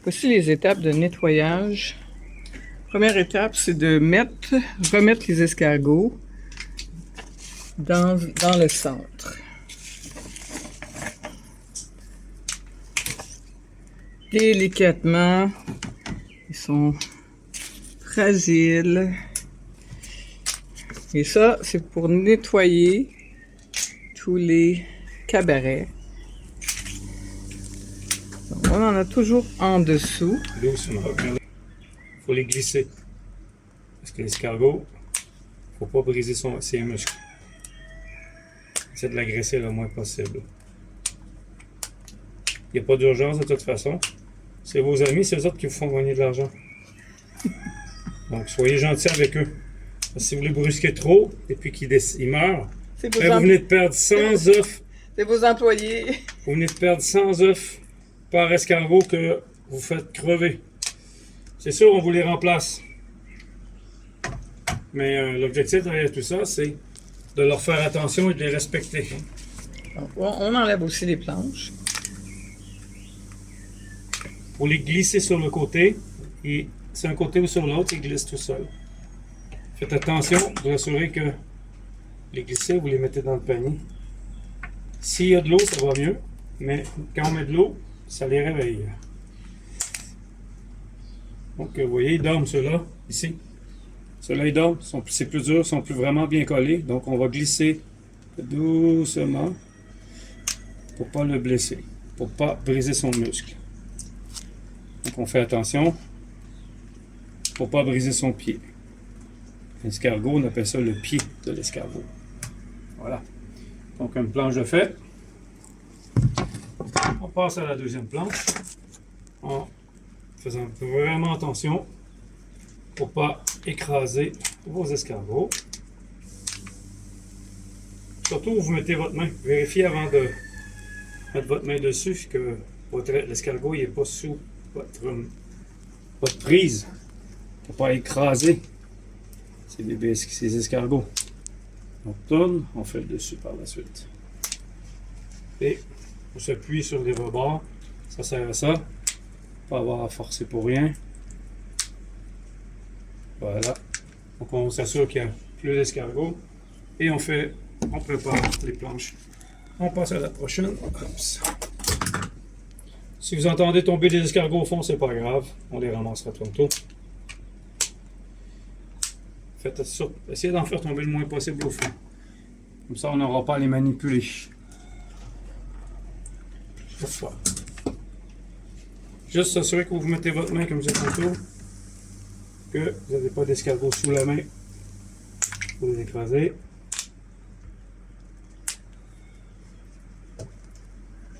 Voici les étapes de nettoyage. Première étape, c'est de remettre les escargots dans le centre. Délicatement, ils sont fragiles. Et ça, c'est pour nettoyer tous les cabarets. Donc, on en a toujours en dessous. Doucement. Il faut les glisser. Parce que l'escargot, il ne faut pas briser ses muscles. Essaie de l'agresser le moins possible. Il n'y a pas d'urgence de toute façon. C'est vos amis, c'est eux autres qui vous font gagner de l'argent. Donc, soyez gentils avec eux. Parce que si vous les brusquez trop et puis qu'ils meurent, vous venez de perdre 100 œufs. C'est vos employés. Vous venez de perdre 100 œufs par escargot que vous faites crever. C'est sûr, on vous les remplace. Mais l'objectif derrière tout ça, c'est de leur faire attention et de les respecter. Donc, on enlève aussi les planches. Pour les glisser sur le côté, et sur un côté ou sur l'autre, ils glissent tout seuls. Faites attention de vous assurer que les glisser, vous les mettez dans le panier. S'il y a de l'eau, ça va mieux, mais quand on met de l'eau, ça les réveille. Donc, vous voyez, ils dorment ceux-là, ici. Ceux-là, ils dorment, c'est plus dur, sont plus vraiment bien collés. Donc, on va glisser doucement pour ne pas le blesser, pour ne pas briser son muscle. Donc, on fait attention pour ne pas briser son pied. L'escargot, on appelle ça le pied de l'escargot. Voilà. Donc, une planche de fait. On passe à la deuxième planche en faisant vraiment attention pour ne pas écraser vos escargots. Surtout où vous mettez votre main. Vérifiez avant de mettre votre main dessus que l'escargot n'est pas sous votre prise pour ne pas écraser ces escargots. On tourne, on fait le dessus par la suite. Et on s'appuie sur les rebords. Ça sert à ça. Pas avoir à forcer pour rien. Voilà. Donc on s'assure qu'il n'y a plus d'escargots. Et on prépare les planches. On passe à la prochaine. Oups. Si vous entendez tomber des escargots au fond, c'est pas grave. On les ramassera tantôt. Essayez d'en faire tomber le moins possible au fond. Comme ça, on n'aura pas à les manipuler. Juste s'assurer que vous mettez votre main comme j'ai tantôt, que vous n'avez pas d'escargot sous la main pour les écraser.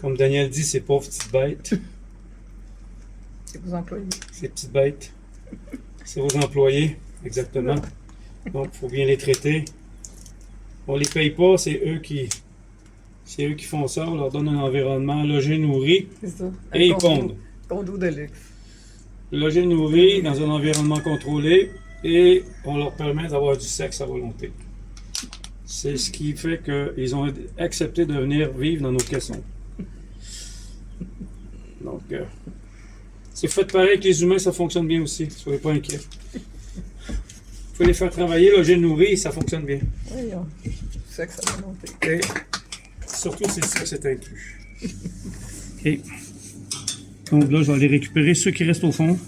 Comme Daniel dit, ces pauvres petites bêtes. C'est vos employés. Ces petites bêtes, c'est vos employés, exactement. Donc, il faut bien les traiter. On les paye pas, c'est eux qui font ça. On leur donne un environnement logé, nourri, et ils pondent. Condo de luxe. Logé, nourri, dans un environnement contrôlé, et on leur permet d'avoir du sexe à volonté. C'est ce qui fait qu'ils ont accepté de venir vivre dans nos caissons. Donc, c'est fait pareil avec les humains, ça fonctionne bien aussi. Soyez pas inquiets. Il faut les faire travailler, loger, nourrir, ça fonctionne bien. Oui, sexe à volonté. Et surtout si ça, c'est inclus. OK. Donc là, je vais aller récupérer ceux qui restent au fond.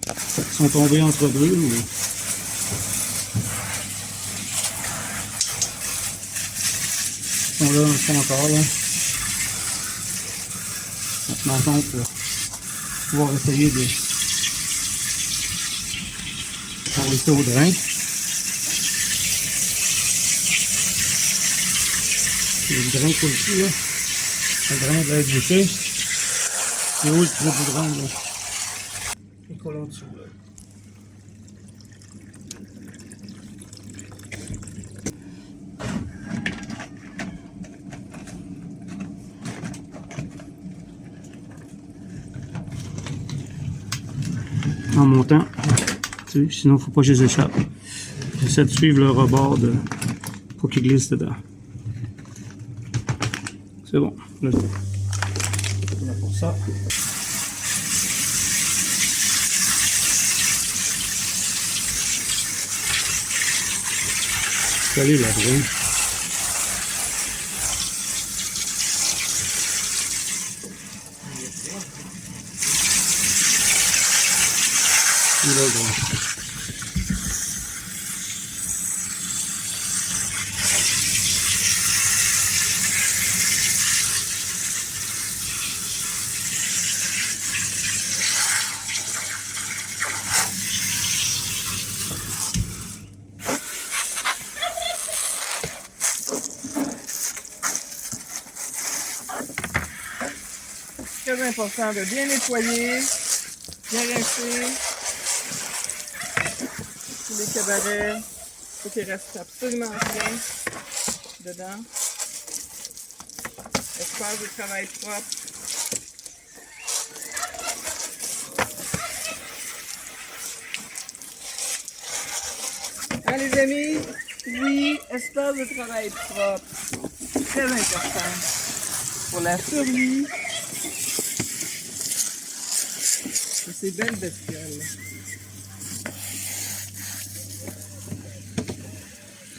Qui sont tombés entre deux. Ils sont là, ils sont encore là. Maintenant, pour pouvoir essayer de laisser au drain. Le drain qui est ici, là. Le drain de la SVC. C'est où le trou du drain, là? Il colle en dessous, là. En montant, sinon il ne faut pas que je les échappe. J'essaie de suivre le rebord pour qu'ils glissent dedans. C'est bon. Là, pour ça. Salut la brune. Il va grand. Très important de bien nettoyer, bien rincer tous les cabarets. Il faut qu'il reste absolument rien dedans. Espace de travail propre. Hein, les amis? Oui, espace de travail propre. Très important pour la survie de ces belles bestioles.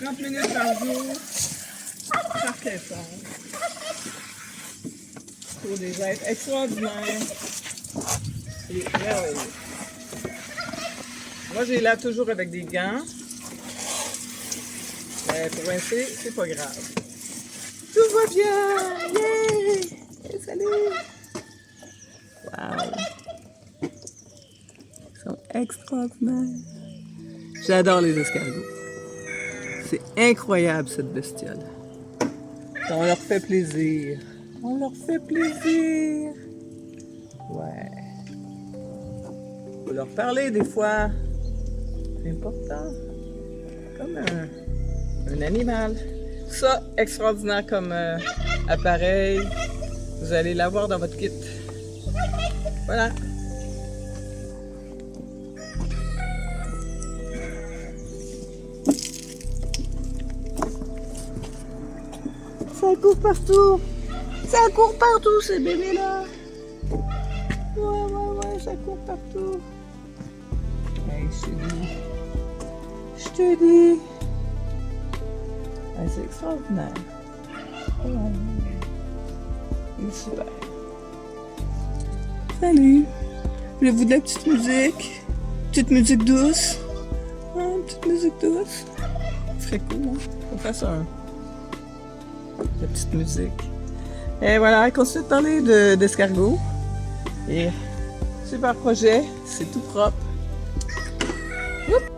30 minutes par jour, par question. Pour des êtres extraordinaires et merveilleux. Moi, j'ai là toujours avec des gants. Mais pour rincer, c'est pas grave. Tout va bien! Yeah! Hey, salut! Wow! Ils sont extraordinaires. J'adore les escargots. C'est incroyable cette bestiole. On leur fait plaisir. On leur fait plaisir. Ouais. Faut leur parler des fois. C'est important. Comme un animal. Ça, extraordinaire comme appareil. Vous allez l'avoir dans votre kit. Voilà. Ça court partout. Ça court partout, ces bébés-là. Ouais, ça court partout. Hey, je te dis. Je te dis. Ouais, c'est extraordinaire. Ouais. Il est super. Salut. Voulez-vous de la petite musique? Petite musique douce? Ah, petite musique douce. Ce serait cool, hein? Qu'on fasse la petite musique. Et voilà, on continue de parler d'escargots. Et super projet, c'est tout propre. Oups.